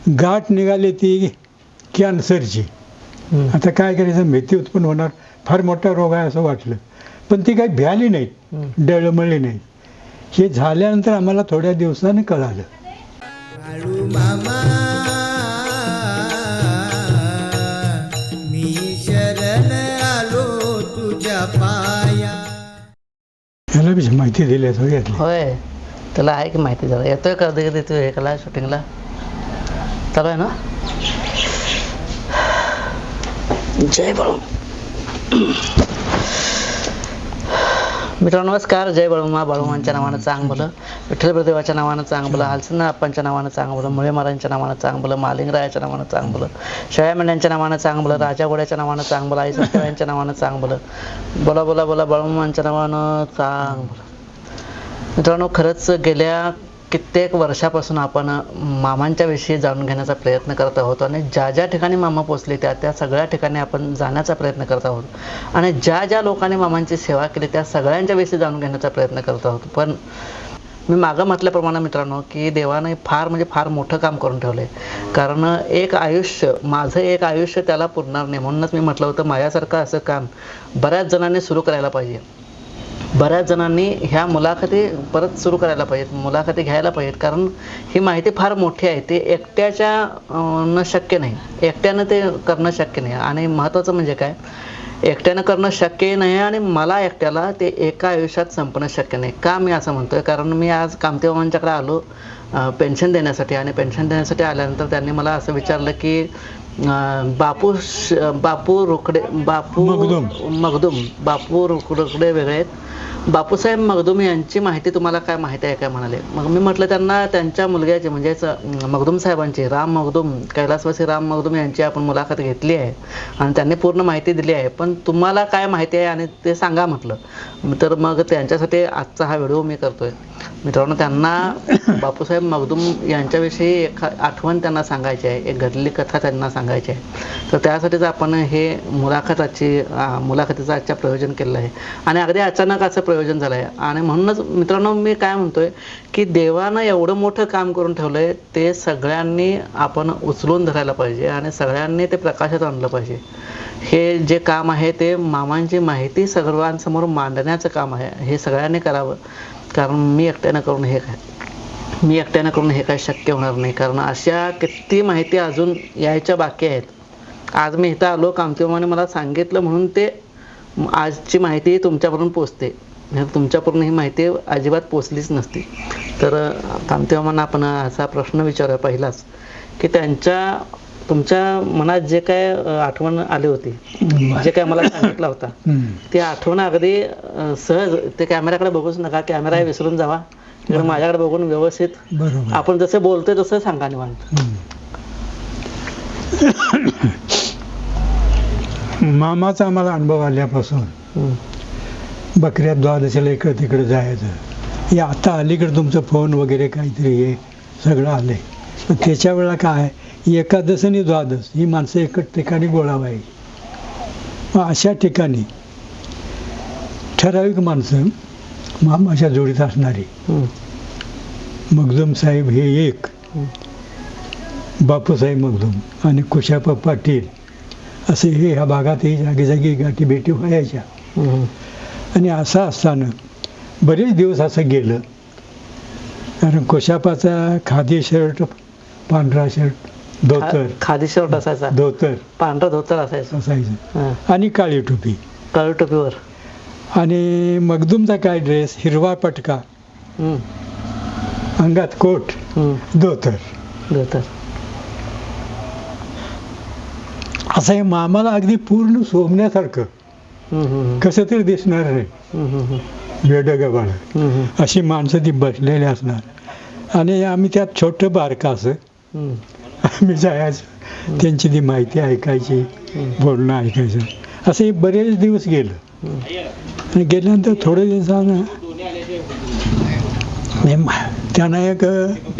गाठ निघाली ती कॅन्सरची. आता काय करायचं, भीती उत्पन्न होणार, फार मोठा रोग आहे असं वाटलं, पण ती काही भ्याली नाहीत, डळमळली नाही. हे झाल्यानंतर आम्हाला थोड्या दिवसानं कळालं. मी शरण आलो तुझ्या पाया. ह्याला बी माहिती दिली सगळ्यातली. होय, त्याला आहे की माहिती जरा. येतोय कधी कधी तू हे कला शूटिंगला चालू आहे ना. जय बाळू मित्रांनो, नमस्कार. जय बाळूमा. बाळूमांच्या नावानं चांग भलं, विठ्ठल प्रदेवाच्या नावानं चांग भलं, हालसंद आप्पांच्या नावानं चांग भलं, मुळे महाराजांच्या नावानं चांग भलं, मालिंगरायाच्या नावानं चांग भलं, शेळ्या मेंढ्यांच्या नावानं चांग भलं, राजा घोड्याच्या नावानं चांग भलं, आई सत्यवायांच्या नावानं चांग भलं, बोला बोला बोला बाळूमांच्या नावानं चांग भलं. मित्रांनो, खरंच गेल्या कित्येक वर्षापासून आपण मामांच्या विषयी जाणून घेण्याचा प्रयत्न करत आहोत आणि ज्या ज्या ठिकाणी मामा पोचले त्या सगळ्या ठिकाणी आपण जाण्याचा प्रयत्न करत आहोत आणि ज्या ज्या लोकांनी मामांची सेवा केली त्या सगळ्यांच्या विषयी जाणून घेण्याचा प्रयत्न करत आहोत. पण मी मागं म्हटल्याप्रमाणे मित्रांनो की देवाने फार मोठं काम करून ठेवलं आहे. कारण माझं एक आयुष्य त्याला पुरणार नाही, म्हणूनच मी म्हटलं होतं माझ्यासारखं असं काम बऱ्याच जणांनी सुरू करायला पाहिजे. बऱ्याच जणांनी ह्या मुलाखती परत सुरू करायला पाहिजेत, मुलाखती घ्यायला पाहिजेत. कारण ही माहिती फार मोठी आहे, ते एकट्यानं शक्य नाही, एकट्यानं ते करणं शक्य नाही. आणि महत्त्वाचं म्हणजे काय, एकट्यानं करणं शक्य नाही आणि मला एकट्याला ते एका आयुष्यात संपणं शक्य नाही. का मी असं म्हणतोय, कारण मी आज कामते मामांच्याकडे आलो पेन्शन देण्यासाठी. आणि पेन्शन देण्यासाठी आल्यानंतर त्यांनी मला असं विचारलं की बापू रुकडे वेगळे आहेत, बापूसाहेब मगदूम यांची माहिती तुम्हाला काय माहिती आहे काय म्हणाले. मग मी म्हटलं त्यांना त्यांच्या मुलग्याची म्हणजेच मगदूम साहेबांची, राम मगदूम, कैलासवासी राम मगदूम यांची आपण मुलाखत घेतली आहे आणि त्यांनी पूर्ण माहिती दिली आहे, पण तुम्हाला काय माहिती आहे आणि ते सांगा म्हटलं. तर मग त्यांच्यासाठी आजचा हा व्हिडिओ मी करतोय. मित्रांनो, त्यांना बापूसाहेब मगदूम यांच्याविषयी एक आठवण त्यांना सांगायची आहे, एक घडलेली कथा त्यांना सांगायची आहे. तर त्यासाठीच आपण हे मुलाखतीचं आजच्या प्रयोजन केलेलं आहे आणि अगदी अचानक असं प्रयोजन झालं आहे. आणि म्हणूनच मित्रांनो मी काय म्हणतोय की देवानं एवढं मोठं काम करून ठेवलं आहे, ते सगळ्यांनी आपण उचलून धरायला पाहिजे आणि सगळ्यांनी ते प्रकाशात आणलं पाहिजे. हे जे काम आहे ते मामांची माहिती सर्वांसमोर मांडण्याचं काम आहे, हे सगळ्यांनी करावं. कारण मी एकट्यानं करून हे काय शक्य होणार नाही. कारण अशा किती माहिती अजून यायच्या बाकी आहेत. आज मी इथं आलो, कामतेमाने मला सांगितलं म्हणून ते आजची माहिती तुमच्यापर्यंत पोचते. तुमच्यापर्यंत ही माहिती अजिबात पोचलीच नसती. तर कामतेमांना आपण असा प्रश्न विचारूया पहिलाच की तुमच्या मनात जे काय आठवण आली होती, जे काय मला सांगितलं होता, ती आठवण अगदी सहज, ते कॅमेऱ्याकडे बघूच नका, कॅमेरा विसरून जावा, तिकडे माझ्याकडे बघून व्यवस्थित आपण जसं बोलतोय तसं सांगा निवांत. मामाचा आम्हाला अनुभव आल्यापासून बकऱ्या द्वादशीला इकडं तिकडे जायचं. हे आता अलीकडे तुमचं फोन वगैरे काहीतरी हे सगळं आलंय, पण त्याच्या वेळेला काय, एकादश आणि द्वादश ही माणसं एकच ठिकाणी गोळा व्हायची. अशा ठिकाणी ठराविक माणसं मामाच्या जोडीत असणारी, मगदूम साहेब हे एक, बापूसाहेब मगदूम आणि कुशाप्पा पाटील असे हे ह्या भागातही जागी जागी गाठी भेटी व्हायच्या. आणि असं असताना बरेच दिवस असं गेलं. कारण कुशाप्पाचा खादी शर्ट, पांढरा शर्ट, धोतर, खादी शर्ट असायचा, धोतर, पांढरा धोतर असायचं आणि काळी टोपी, काळी टोपीवर. आणि मगदूमचा काय ड्रेस, हिरवा पटका, अंगात कोट, धोतर. असं हे मामाला अगदी पूर्ण शोभण्यासारखं कसं तरी दिसणार नाही, बेडगबाळ अशी माणसं ती बसलेली असणार. आणि आम्ही त्यात छोटं बारकं असं आम्ही जायचं, त्यांची ती माहिती ऐकायची, बोलणं ऐकायचं. असं हे बरेच दिवस गेलं. आणि गेल्यानंतर थोड्या दिवसानं त्यांना एक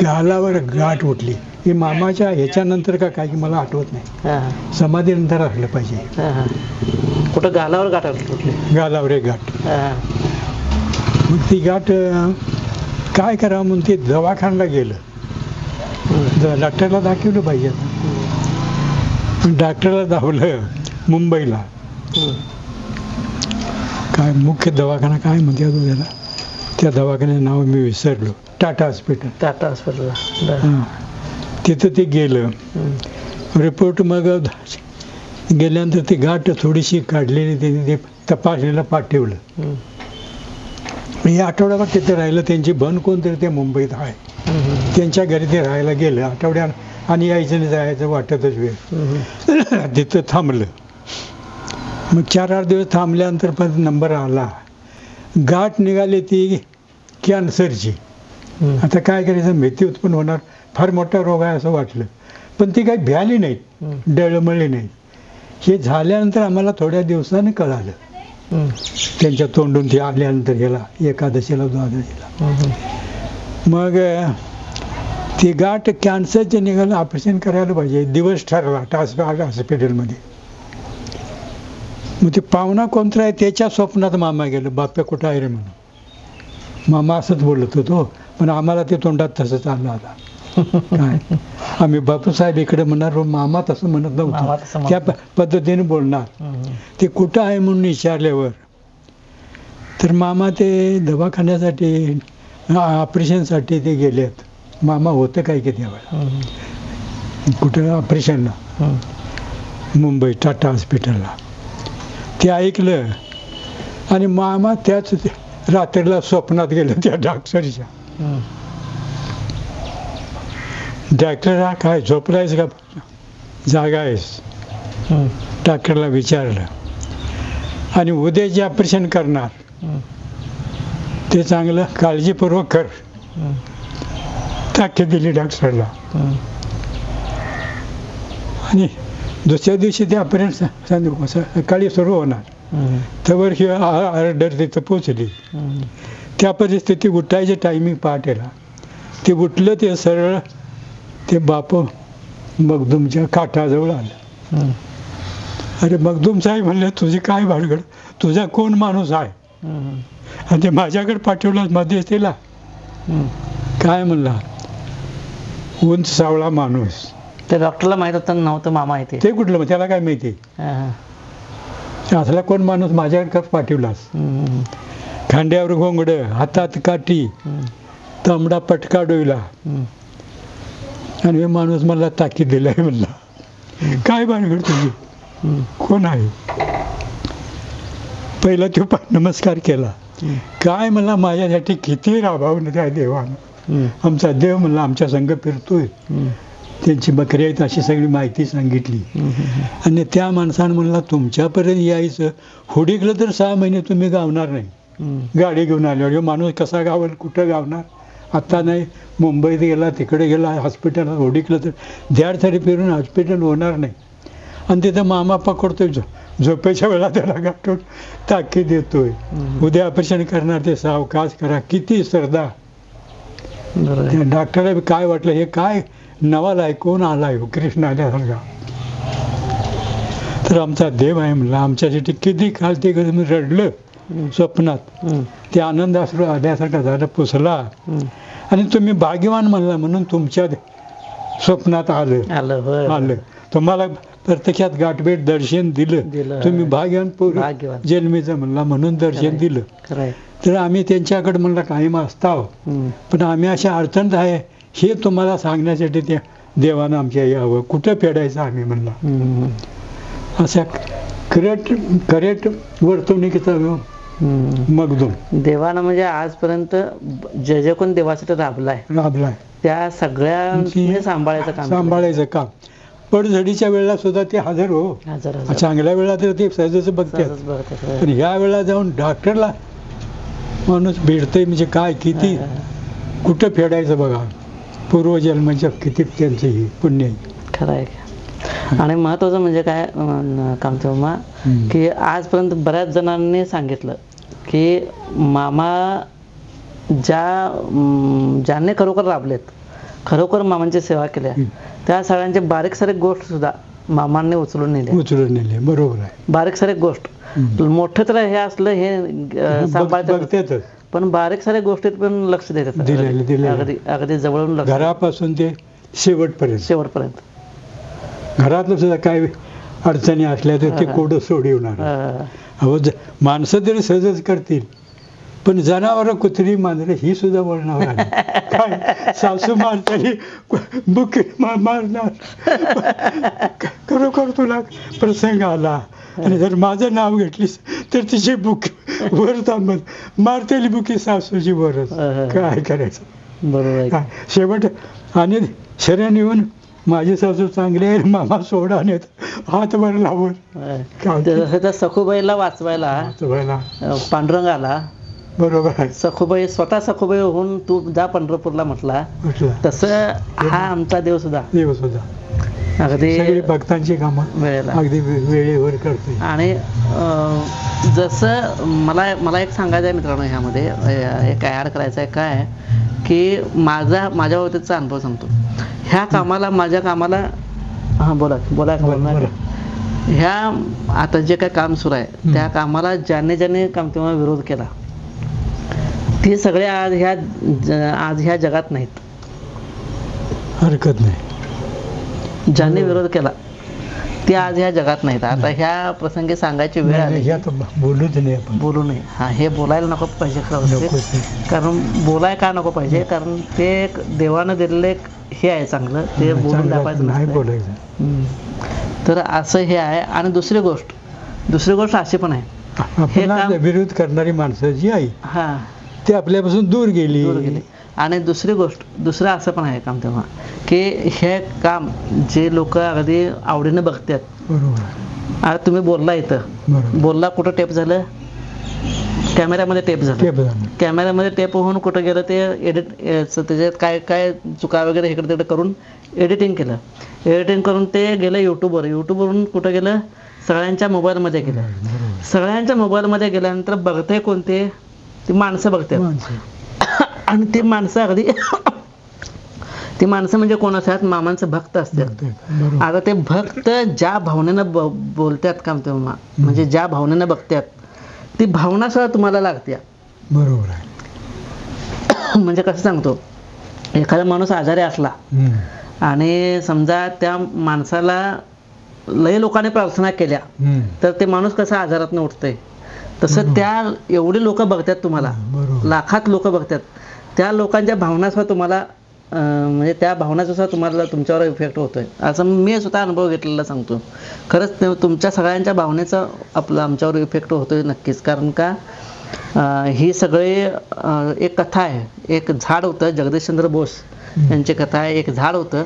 गालावर गाठ उठली. ही मामाच्या ह्याच्यानंतर का काय की मला आठवत नाही, समाधीनंतर असलं पाहिजे. कुठं गालावर गाठ उठली? गालावर एक गाठ. मग ती गाठ काय करावं म्हणून ते दवाखान्याला गेलं. डॉक्टरला दाखवलं पाहिजे आता. पण डॉक्टरला धावलं मुंबईला. काय मुख्य दवाखाना काय म्हणते तो त्याला, त्या दवाखान्याचं नाव मी विसरलो. टाटा हॉस्पिटल. टाटा हॉस्पिटलला. हां, तिथं ते गेलं. रिपोर्ट मग गेल्यानंतर ती गाठ थोडीशी काढलेली त्यांनी ते तपासणीला पाठवलं. हे आठवड्याभर तिथे राहिलं. त्यांची बन कोणतरी ते मुंबईत आहे, त्यांच्या घरी ते राहायला गेलं आठवड्यात. आणि यायचं नाही जायचं वाटतच वेळ. तिथं थांबलं. मग 4-8 दिवस थांबल्यानंतर पण नंबर आला. गाठ निघाली ती कॅन्सरची. आता काय करायचं, भीती उत्पन्न होणार, फार मोठा रोग आहे असं वाटलं. पण ती काही भ्याली नाहीत, डळमळली नाही. हे झाल्यानंतर आम्हाला थोड्या दिवसानं कळालं. त्यांच्या तोंडून ते आल्यानंतर गेला एकादशीला द्वादशीला. मग ती गाठ कॅन्सरचे निघालं, ऑपरेशन करायला पाहिजे. दिवस ठरला हॉस्पिटलमध्ये. मग ते पाहुणा कोणता आहे त्याच्या स्वप्नात मामा गेलं. बाप्या कुठं आहे रे म्हणून. मामा असंच बोलत होतो, पण आम्हाला ते तोंडात तसंच आलं आता. काय आम्ही बापूसाहेब इकडे म्हणणार, मामा तसं म्हणत नव्हतं, त्या पद्धतीने बोलणार. ते कुठं आहे म्हणून विचारल्यावर तर मामा ते दवाखान्यासाठी ऑपरेशनसाठी ते गेलेत. मामा होतं काय की त्यावेळेला कुठं ऑपरेशनला, मुंबई टाटा हॉस्पिटलला. ते ऐकलं आणि मामा त्याच रात्रीला स्वप्नात गेलं त्या डॉक्टरच्या. डॉक्टर काय झोपलायस का, जागा आहेस? डॉक्टरला विचारलं. आणि उद्या जे ऑपरेशन करणार ते चांगलं काळजीपूर्वक कर, ताकीद दिली डॉक्टरला. आणि दुसऱ्या दिवशी ते ऑपरेशन सकाळी सुरू होणार. त्यावर ही ऑर्डर तिथं पोचली. त्या परिस्थितीत उठायचे टायमिंग पहाटेला. ते उठलं, ते सरळ ते बापू मगदूमच्या काठाजवळ आलं. अरे मगदूम साहेब म्हणले, तुझी काय भानगड, तुझा कोण माणूस आहे आणि ते माझ्याकडे पाठवला मध्यस्थीला? काय म्हणला, उंच सावळा माणूस. ते डॉक्टरला माहित होतं नव्हतं मामा आहे ते कुठलं, मग त्याला काय माहिती असला कोण माणूस माझ्याकडे पाठवलास? खांद्यावर घोंगडं, हातात काठी, तांबडा पटका डोईला, आणि हे माणूस मला ताकीद दिलाय. म्हणला काय भानगड तुझी, कोण आहे? पहिला तो नमस्कार केला. काय म्हणला, माझ्यासाठी किती राबावलं त्या देवानं. आमचा देव म्हणला आमच्या संघ फिरतोय, त्यांची बकरी आहेत अशी सगळी माहिती सांगितली. आणि त्या माणसानं म्हणला, तुमच्यापर्यंत यायचं हुडीकलं तर 6 महिने तुम्ही गावणार नाही. गाडी घेऊन आल्यावर माणूस कसा गावल, कुठं गावणार? आता नाही, मुंबईत गेला, तिकडे गेला, हॉस्पिटलला हुडीकलं तर 1.5 तरी फिरून हॉस्पिटल होणार नाही. आणि तिथं मामा पकडतोय, झोपेच्या वेळा त्याला गाठून ताकीद देतोय, उद्या ऑपरेशन करणार, ते सावकाश करा. किती श्रद्धा. त्या डॉक्टरला काय वाटलं, हे काय नवाला आहे, कोण आलाय कृष्ण आल्यासारखा. तर आमचा देव आहे म्हणला, आमच्यासाठी किती काल ते मी रडलं स्वप्नात. ते आनंद अश्रू आल्यासारखा झालं, पुसला. आणि तुम्ही भाग्यवान म्हणला म्हणून तुमच्या स्वप्नात आलं. तुम्हाला प्रत्यक्षात गाठभेट दर्शन दिलं. तुम्ही भाग्यवान जन्मीचं म्हणला म्हणून दर्शन दिलं. तर आम्ही त्यांच्याकडे म्हणला कायम असताव, पण आम्ही अशा अडचणीत आहे हे तुम्हाला सांगण्यासाठी त्या देवानं आमच्या यावं. कुठं फेडायचं आम्ही म्हणला. अशा करेक्ट वर्तवणुकीचा मगदूम देवानं म्हणजे आजपर्यंत जे कोण देवासाठी राबलाय त्या सगळ्यांनी सांभाळायचं काम. पडझडीच्या वेळेला सुद्धा ते हजर हो. चांगल्या वेळा तर ते सहजच बघतात, पण ह्या वेळेला जाऊन डॉक्टरला माणूस भेटतंय म्हणजे काय, किती कुठं फेडायचं बघा. पूर्वजन्माच्या किती त्यांचं पुण्य आहे. खरं आहे. आणि महत्वाचं म्हणजे काय कामतेमा, की आजपर्यंत बऱ्याच जणांनी सांगितलं की मामा ज्यांनी खरोखर राबलेत, खरोखर मामांची सेवा केल्या, त्या सगळ्यांची बारीक सारीक गोष्ट सुद्धा मामांनी उचलून नेले. बरोबर आहे. बारीक सारीक गोष्ट, मोठं तर हे असलं हे सांभाळतात, पण बारीक साऱ्या गोष्टीत पण लक्ष देतात. अगदी जवळून घरापासून ते शेवटपर्यंत. शेवटपर्यंत. घरातलं सुद्धा काय अडचणी असल्या तर ते कोडं सोडवणार. अहो माणसं तरी सहजच करतील, पण जनावरं, कुत्री, मांजरं ही सुद्धा वळणावर आली. काय सासू मारताना बुके मारणार. खरोखर तुला प्रसंग आला आणि जर माझं नाव घेतलीस तर तिची बुके वर थांबत, मारतेली बुकी सासूची वरच. काय करायचं. बरोबर आहे. काय शेवट आणि शरण येऊन माझी सासू चांगली आहे मामा सोडा नेत हात वर लावून. त्या सखूबाईला वाचवायला पांडुरंग आला. बरोबर आहे. सखूबाई स्वतः सखूबाई होऊन तू जा पंढरपूरला म्हटला, तसं हा आमचा देव सुद्धा अगदी सगळी भक्तांची कामं वेळेला अगदी वेळेवर करते. आणि जसं मला एक सांगायचं आहे मित्रांनो, ह्यामध्ये एक ॲड करायचं आहे. काय की माझ्या बाबतीचा अनुभव सांगतो. ह्या कामाला, माझ्या कामाला, हां बोला ह्या आता जे काय काम सुरू आहे त्या कामाला ज्याने काम तेव्हा विरोध केला ते सगळे आज ह्या जगात नाहीत. हरकत नाही. ज्यांनी विरोध केला ते आज ह्या जगात नाहीत. आता ह्या प्रसंगी सांगायची वेळ आली. बोलूच नाही आपण. बोलू नये. हे बोलायला नको पाहिजे खरं. कारण बोलाय का नको पाहिजे, कारण ते एक देवानं दिलेलं एक हे आहे चांगलं, ते बोलून दाखवायचं नाही नसतंय. बोलायचं. तर असं हे आहे. आणि दुसरी गोष्ट अशी पण आहे, हे काम विरोध करणारी माणसं जी आहे हा ती आपल्यापासून दूर गेली. आणि दुसरं असं पण आहे काम तेव्हा की हे काम जे लोक अगदी आवडीनं बघतात. बरोबर. आता तुम्ही बोलला इथं, बोलला कुठं टेप झालं, कॅमेऱ्यामध्ये टेप झालं. कॅमेऱ्यामध्ये टेप होऊन कुठं गेलं ते त्याच्यात काय चुका वगैरे इकडे तिकडे करून एडिटिंग करून ते गेलं यूट्यूबवरून कुठं गेलं, सगळ्यांच्या मोबाईलमध्ये गेलं. सगळ्यांच्या मोबाईलमध्ये गेल्यानंतर बघताय कोणते, ती माणसं बघतात. आणि ती माणसं अगदी ती माणसं म्हणजे कोण असतात, मामांचं भक्त असतात. आता ते भक्त ज्या भावनेनं बोलतात काम तेव्हा, म्हणजे ज्या भावनेनं बघतात ती भावना सुद्धा तुम्हाला लागते. बरोबर आहे. म्हणजे कसं सांगतो, एखादा माणूस आजारी असला आणि समजा त्या माणसाला लय लोकांनी प्रार्थना केल्या तर ते माणूस कसं आजारातनं उठतंय, तसं त्या एवढी लोक बघतात तुम्हाला, लाखात लोक बघतात. त्या लोकांच्या भावना सुद्धा तुम्हाला म्हणजे त्या भावनाचा सुद्धा तुम्हाला तुमच्यावर इफेक्ट होतोय. असं मी स्वतः अनुभव घेतलेला सांगतो. खरंच तुमच्या सगळ्यांच्या भावनेचा आमच्यावर इफेक्ट होतोय नक्कीच. कारण का ही सगळी एक कथा आहे. एक झाड होतं, जगदीशचंद्र बोस यांची कथा आहे. एक झाड होतं,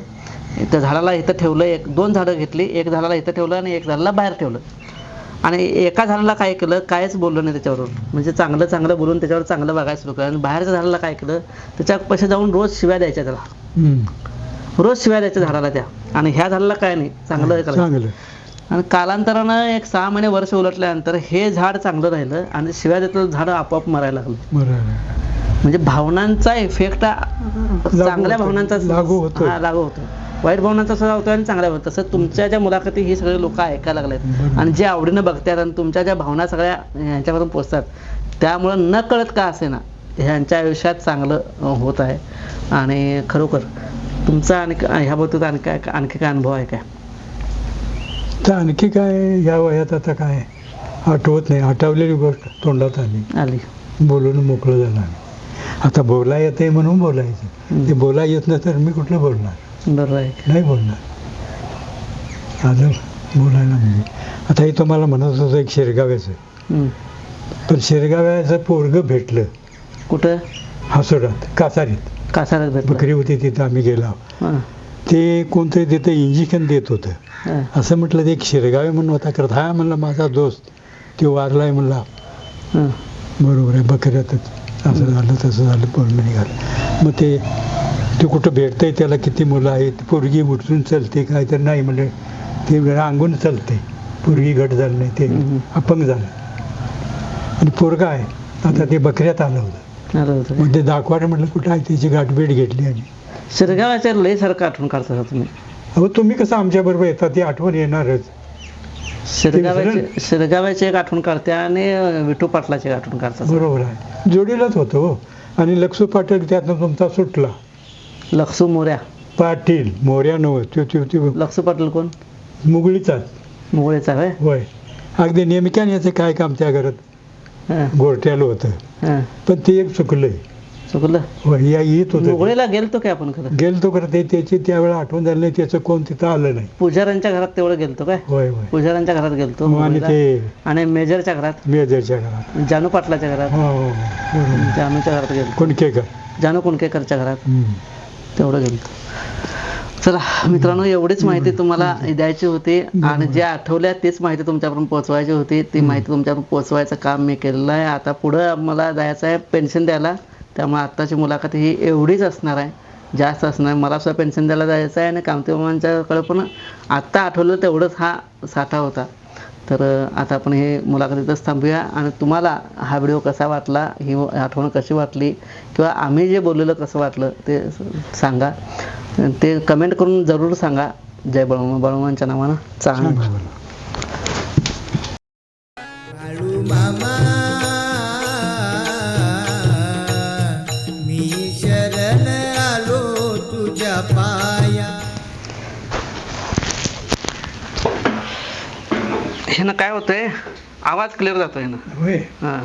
त्या झाडाला इथं ठेवलं, 2 झाडं घेतली, एक झाडाला इथं ठेवलं आणि एक झाडाला बाहेर ठेवलं. आणि एका झाडाला काय केलं, कायच बोललं नाही त्याच्यावर, म्हणजे चांगलं बोलून त्याच्यावर चांगलं बघायला सुरू केलं. आणि बाहेरच्या झाडाला काय केलं, त्याच्या पैसे जाऊन रोज शिव्या द्यायच्या त्याला, रोज शिव्या द्यायच्या झाडाला त्या. आणि ह्या झाडाला काय नाही, चांगलं करायचं. आणि कालांतरानं एक 6 महिने वर्ष उलटल्यानंतर हे झाड चांगलं राहिलं आणि शिव्या देतलं झाड आपोआप मरायला लागलं. म्हणजे भावनांचा इफेक्ट चांगल्या भावनांचा लागू होतो, वाईट भावनांचा सुद्धा होतो आणि चांगल्या भावना. तसं तुमच्या ज्या मुलाखती ही सगळे लोक ऐकायला लागलेत आणि जे आवडीनं बघतात आणि तुमच्या ज्या भावना सगळ्या ह्यांच्यावरून पोचतात, त्यामुळं न कळत का असे ना ह्यांच्या आयुष्यात चांगलं होत आहे. आणि खरोखर तुमचा ह्या बाबतीत आणखी काय अनुभव आहे काय? तर आणखी काय या वयात आता काय आठवत नाही. आठवलेली गोष्ट तोंडात आली, बोलून मोकळं झालं. आता बोला येते म्हणून बोलायचं, ते बोला येत नाही तर मी कुठलं बोलणार. बरोबर आहे, नाही बोलणार. आता बोलायला म्हणजे आता हे तुम्हाला म्हणत होतं एक शिरगाव्याचं, पण शिरगाव्याचं पोरगं भेटलं कुठं, हासोरात, कासारीत बकरी होती तिथं आम्ही गेलो. ते कोणतरी तिथं इंजेक्शन देत होतं. असं म्हटलं, ते एक शिरगावे म्हणून होता करत. हा म्हणलं माझा दोस्त तो वारलाय म्हणला. बरोबर आहे, बकऱ्यातच असं झालं तसं झालं, पळून निघालं. मग ते कुठं भेटतंय, त्याला किती मुलं आहेत, पोरगी उठून चालते काय तर नाही म्हणलं, ते रांगून चालते, पोरगी घट झालं नाही, ते अपंग झालं. आणि पोरगा आहे आता ते बकऱ्यात आलं होतं. मग ते दाखवायला म्हटलं कुठं आहे, त्याची गाठभेट घेतली. आणि शिरगाव्याच्या लय सारखं आठवण काढता तुम्ही. अहो तुम्ही कसं आमच्याबरोबर येतात, ती आठवण येणारच. शिरगाव्याची एक आठवण काढते आणि विठू पाटलाची एक आठवण काढतात. बरोबर आहे, जोडीलाच होतं हो. आणि लक्ष्मू पाटील त्यातनं तुमचा सुटला. लक्ष्मू मोऱ्या पाटील मोर्या नव्हत तो लक्ष पाटील कोण? मुगळीचाच मुगळेचा काय? होय. अगदी नेमक्याने याचं काय काम त्या घरात हां गोरट्याला होतं, हां पण ते एक चुकलंय. चुकलं. होय, या येत होतं. मुगळेला गेलतो काय आपण खरं? गेलतो खरं, त्याची त्यावेळेला आठवण झाली नाही, त्याचं कोण तिथं आलं नाही. पुजाऱ्यांच्या घरात तेवढं गेलतो काय? होय होय. पुजाऱ्यांच्या घरात गेलतो आणि मुंबईला. ते आणि मेजरच्या घरात, मेजरच्या घरात, जानू पाटलाच्या घरात, हो हो हो, बरोबर. जानूच्या घरात गेलतो, कुणकेकर. जानू कुणकेकरच्या घरात हम्म. तेवढं गेलतो. चला मित्रांनो, एवढीच माहिती तुम्हाला द्यायची होती आणि जे आठवल्या तीच माहिती तुमच्यापर्यंत पोहोचवायची होती. ती माहिती तुमच्यापर्यंत पोहोचवायचं काम मी केलेलं आहे. आता पुढं मला जायचं आहे पेन्शन द्यायला, त्यामुळे आत्ताची मुलाखत ही एवढीच असणार आहे, जास्त असणार. मला सुद्धा पेन्शन द्यायला जायचं आहे आणि कामतेमांच्याकडे पण आत्ता आठवलं तेवढंच हा साठा होता. तर आता आपण हे मुलाखतीतच थांबूया आणि तुम्हाला हा व्हिडिओ कसा वाटला, ही आठवण कशी वाटली, किंवा आम्ही जे बोललेलं कसं वाटलं ते सांगा. ते कमेंट करून जरूर सांगा. जय बळवंतांच्या नावानं चांग. सांगा बरं. बाळू मामा मी शरण आलो तुझ्या पाया. हे ना काय होतंय, आवाज क्लिअर जातोय ना. होय. हां